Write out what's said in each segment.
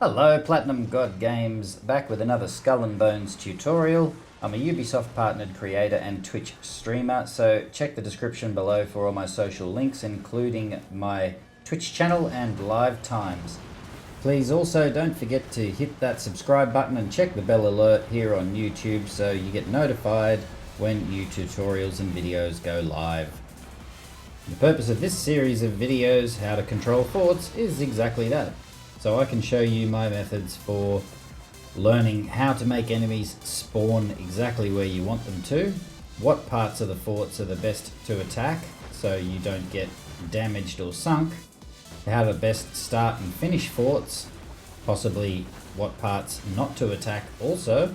Hello, Platinum God Games, back with another Skull and Bones tutorial. I'm a Ubisoft Partnered Creator and Twitch streamer, so check the description below for all my social links, including my Twitch channel and live times. Please also don't forget to hit that subscribe button and check the bell alert here on YouTube so you get notified when new tutorials and videos go live. The purpose of this series of videos, how to control forts, is exactly that. So I can show you my methods for learning how to make enemies spawn exactly where you want them to, what parts of the forts are the best to attack so you don't get damaged or sunk, how to best start and finish forts, possibly what parts not to attack also,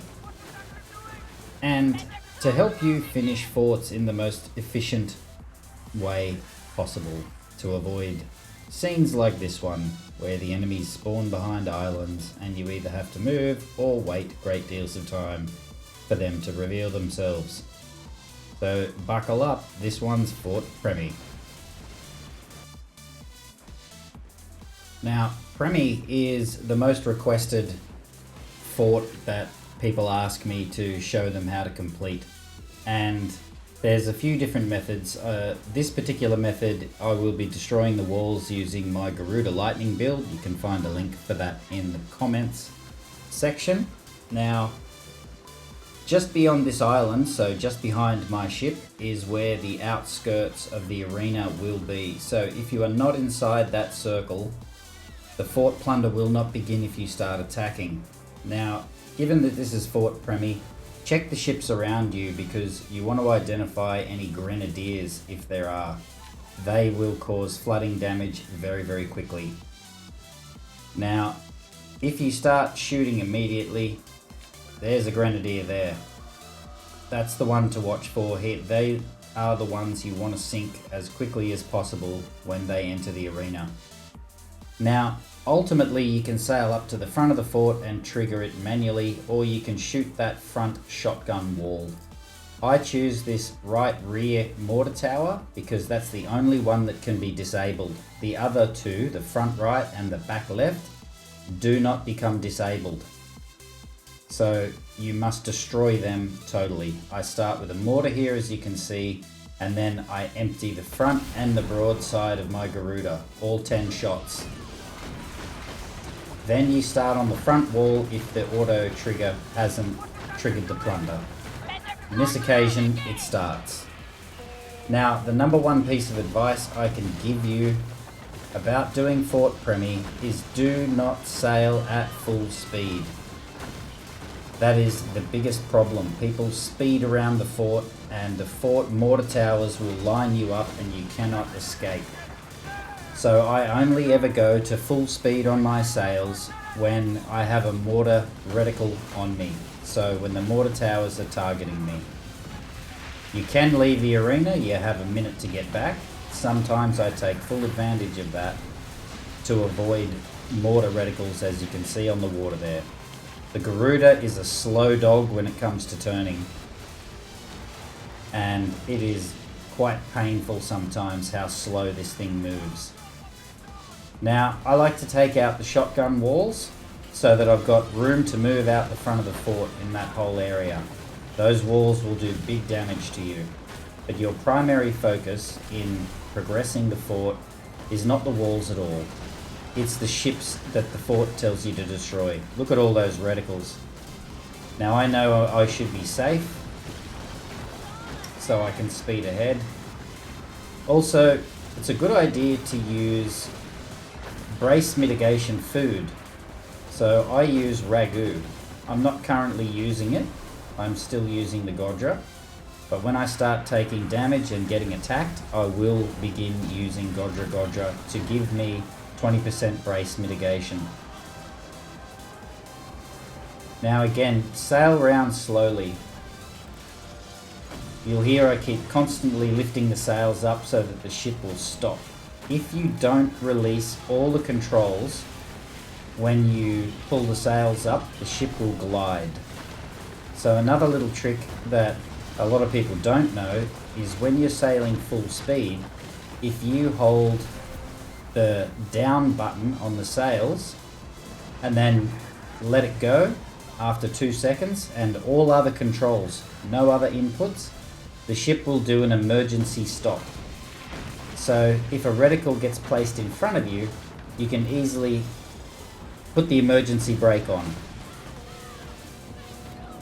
and to help you finish forts in the most efficient way possible to avoid scenes like this one, where the enemies spawn behind islands and you either have to move or wait great deals of time for them to reveal themselves. So buckle up, this one's Fort Premie. Now, Premie is the most requested fort that people ask me to show them how to complete, and there's a few different methods. This particular method, I will be destroying the walls using my Garuda lightning build. You can find a link for that in the comments section. Now, just beyond this island, so just behind my ship, is where the outskirts of the arena will be. So if you are not inside that circle, the fort plunder will not begin if you start attacking. Now, given that this is Fort Premie, check the ships around you because you want to identify any grenadiers if there are. They will cause flooding damage very, very quickly. Now, if you start shooting immediately, there's a grenadier there. That's the one to watch for here. They are the ones you want to sink as quickly as possible when they enter the arena. Now, ultimately you can sail up to the front of the fort and trigger it manually, or you can shoot that front shotgun wall. I choose this right rear mortar tower because that's the only one that can be disabled. The other two, the front right and the back left, do not become disabled. So you must destroy them totally. I start with a mortar here, as you can see, and then I empty the front and the broadside of my Garuda, all 10 shots. Then you start on the front wall if the auto trigger hasn't triggered the plunder. On this occasion, it starts. Now, the number one piece of advice I can give you about doing Fort Premie is do not sail at full speed. That is the biggest problem. People speed around the fort and the fort mortar towers will line you up and you cannot escape. So I only ever go to full speed on my sails when I have a mortar reticle on me. So when the mortar towers are targeting me. You can leave the arena, you have a minute to get back. Sometimes I take full advantage of that to avoid mortar reticles, as you can see on the water there. The Garuda is a slow dog when it comes to turning, and it is quite painful sometimes how slow this thing moves. Now, I like to take out the shotgun walls so that I've got room to move out the front of the fort in that whole area. Those walls will do big damage to you, but your primary focus in progressing the fort is not the walls at all. It's the ships that the fort tells you to destroy. Look at all those reticles. Now I know I should be safe, so I can speed ahead. Also, it's a good idea to use brace mitigation food. So I use ragu. I'm not currently using it. I'm still using the Godra. But when I start taking damage and getting attacked, I will begin using Godra to give me 20% brace mitigation. Now again, sail around slowly. You'll hear I keep constantly lifting the sails up so that the ship will stop. If you don't release all the controls when you pull the sails up, the ship will glide. So another little trick that a lot of people don't know is when you're sailing full speed, if you hold the down button on the sails, and then let it go after 2 seconds, and all other controls, no other inputs, the ship will do an emergency stop. So if a reticle gets placed in front of you, you can easily put the emergency brake on.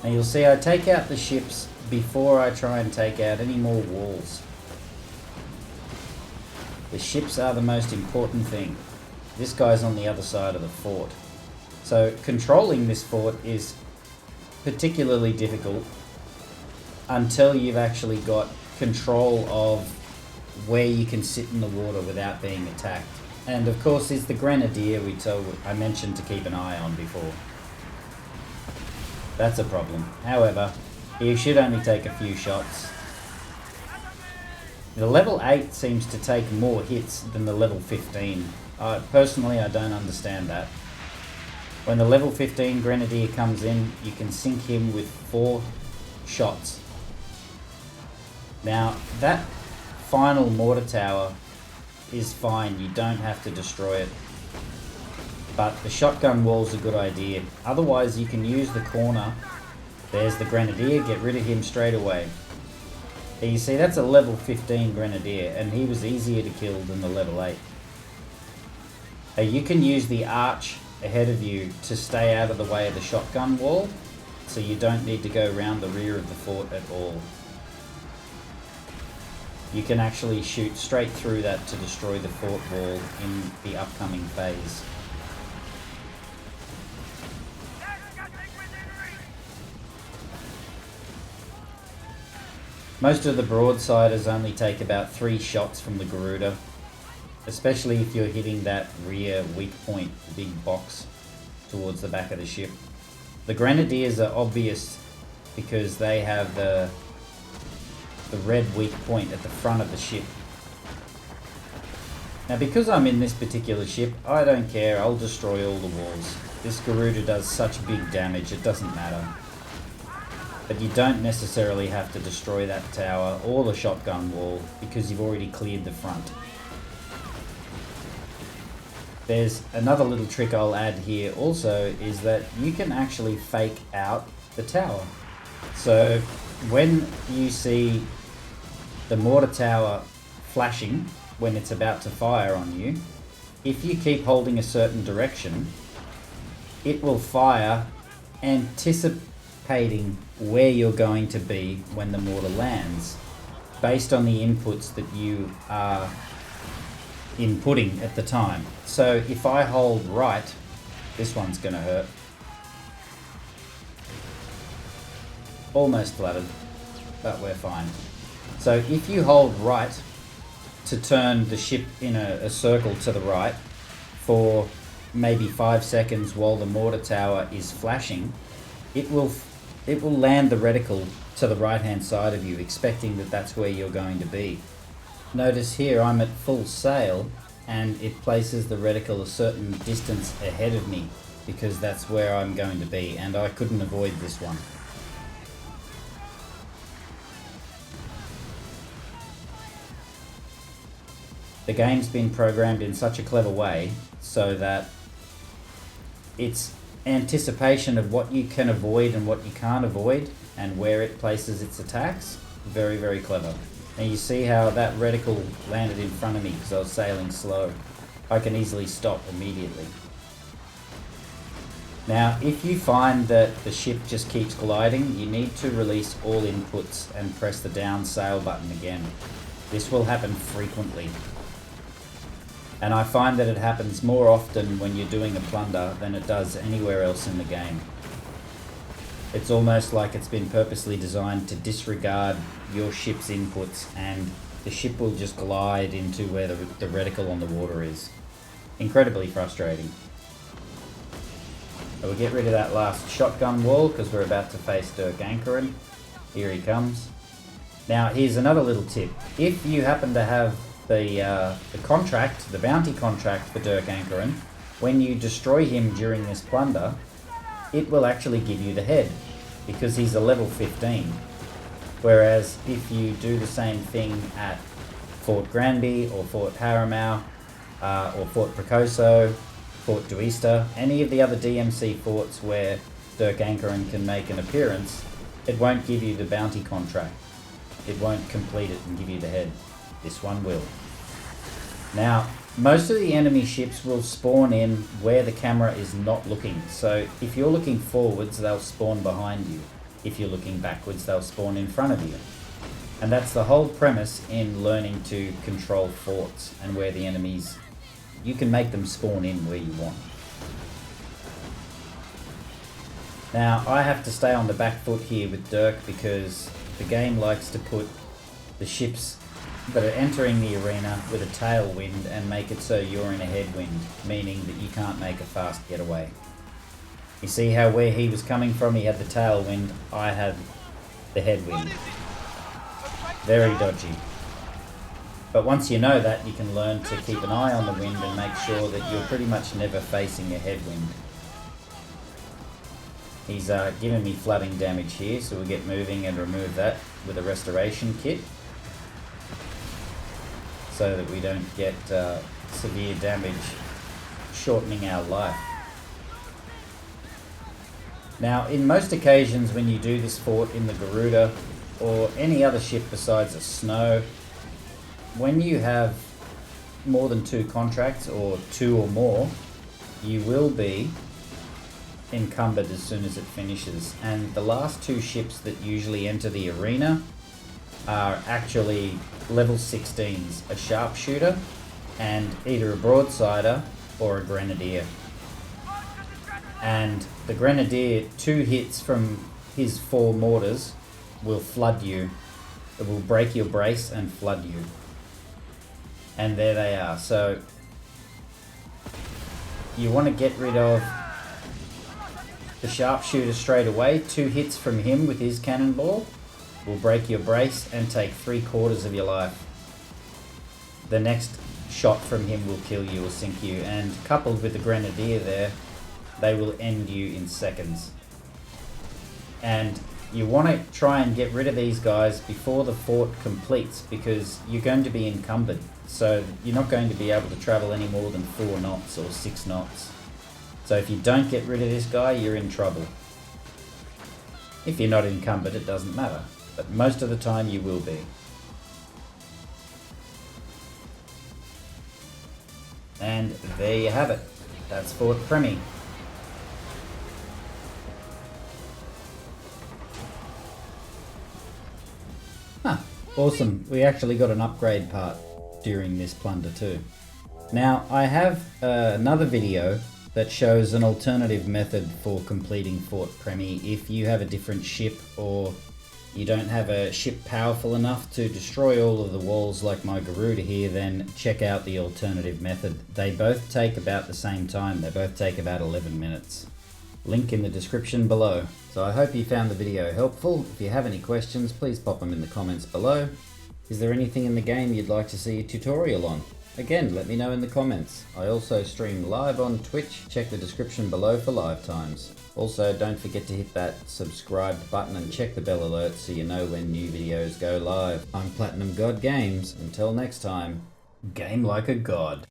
And you'll see I take out the ships before I try and take out any more walls. The ships are the most important thing. This guy's on the other side of the fort. So controlling this fort is particularly difficult until you've actually got control of where you can sit in the water without being attacked. And of course there's the grenadier I mentioned to keep an eye on before. That's a problem. However, he should only take a few shots. The level 8 seems to take more hits than the level 15. Personally, I don't understand that. When the level 15 grenadier comes in, you can sink him with 4 shots. Now, that final mortar tower is fine, you don't have to destroy it. But the shotgun wall's a good idea. Otherwise, you can use the corner. There's the grenadier, get rid of him straight away. You see, that's a level 15 grenadier, and he was easier to kill than the level 8. You can use the arch ahead of you to stay out of the way of the shotgun wall, so you don't need to go around the rear of the fort at all. You can actually shoot straight through that to destroy the fort wall in the upcoming phase. Most of the broadsiders only take about 3 shots from the Garuda, especially if you're hitting that rear weak point, the big box towards the back of the ship. The grenadiers are obvious because they have the red weak point at the front of the ship. Now because I'm in this particular ship, I don't care, I'll destroy all the walls. This Garuda does such big damage, it doesn't matter. But you don't necessarily have to destroy that tower or the shotgun wall because you've already cleared the front. There's another little trick I'll add here also, is that you can actually fake out the tower. So when you see the mortar tower flashing when it's about to fire on you, if you keep holding a certain direction, it will fire anticipating where you're going to be when the mortar lands, based on the inputs that you are inputting at the time. So if I hold right, this one's going to hurt. Almost flooded, but we're fine. So if you hold right to turn the ship in a circle to the right for maybe 5 seconds while the mortar tower is flashing, it will land the reticle to the right hand side of you, expecting that that's where you're going to be. Notice here I'm at full sail and it places the reticle a certain distance ahead of me because that's where I'm going to be, and I couldn't avoid this one. The game's been programmed in such a clever way so that it's anticipation of what you can avoid and what you can't avoid and where it places its attacks. Very, very clever. And you see how that reticle landed in front of me because I was sailing slow. I can easily stop immediately. Now, if you find that the ship just keeps gliding, you need to release all inputs and press the down sail button again. This will happen frequently. And I find that it happens more often when you're doing a plunder than it does anywhere else in the game. It's almost like it's been purposely designed to disregard your ship's inputs, and the ship will just glide into where the reticle on the water is. Incredibly frustrating. So we'll get rid of that last shotgun wall because we're about to face Dirk Ankeren. Here he comes. Now here's another little tip. If you happen to have the contract, the bounty contract for Dirk Ankeren, when you destroy him during this plunder, it will actually give you the head because he's a level 15. Whereas if you do the same thing at Fort Granby or Fort Paramount or Fort Precoso, Fort Oosten, any of the other DMC forts where Dirk Ankeren can make an appearance, it won't give you the bounty contract. It won't complete it and give you the head. This one will. Now, most of the enemy ships will spawn in where the camera is not looking. So if you're looking forwards, they'll spawn behind you. If you're looking backwards, they'll spawn in front of you. And that's the whole premise in learning to control forts and where the enemies, you can make them spawn in where you want. Now, I have to stay on the back foot here with Dirk because the game likes to put the ships that are entering the arena with a tailwind and make it so you're in a headwind, meaning that you can't make a fast getaway. You see how where he was coming from, he had the tailwind, I had the headwind. Very dodgy. But once you know that, you can learn to keep an eye on the wind and make sure that you're pretty much never facing a headwind. He's giving me flooding damage here, so we'll get moving and remove that with a restoration kit, so that we don't get severe damage, shortening our life. Now, in most occasions when you do this fort in the Garuda, or any other ship besides a snow, when you have more than 2 contracts, or 2 or more, you will be encumbered as soon as it finishes. And the last 2 ships that usually enter the arena are actually level 16s, a sharpshooter and either a broadsider or a grenadier. And the grenadier, 2 hits from his 4 mortars will flood you. It will break your brace and flood you. And there they are. So you want to get rid of the sharpshooter straight away. 2 hits from him with his cannonball will break your brace and take 3/4 of your life. The next shot from him will kill you or sink you, and coupled with the grenadier there, they will end you in seconds. And you want to try and get rid of these guys before the fort completes, because you're going to be encumbered, so you're not going to be able to travel any more than 4 knots or 6 knots. So if you don't get rid of this guy, you're in trouble. If you're not encumbered, it doesn't matter, but most of the time you will be. And there you have it. That's Fort Premie. Huh, awesome. We actually got an upgrade part during this plunder too. Now, I have another video that shows an alternative method for completing Fort Premie. If you have a different ship, or you don't have a ship powerful enough to destroy all of the walls like my Garuda here, then check out the alternative method. They both take about the same time. They both take about 11 minutes. Link in the description below. So I hope you found the video helpful. If you have any questions, please pop them in the comments below. Is there anything in the game you'd like to see a tutorial on? Again, let me know in the comments. I also stream live on Twitch. Check the description below for live times. Also, don't forget to hit that subscribe button and check the bell alert so you know when new videos go live. I'm Platinum God Games. Until next time, game like a god.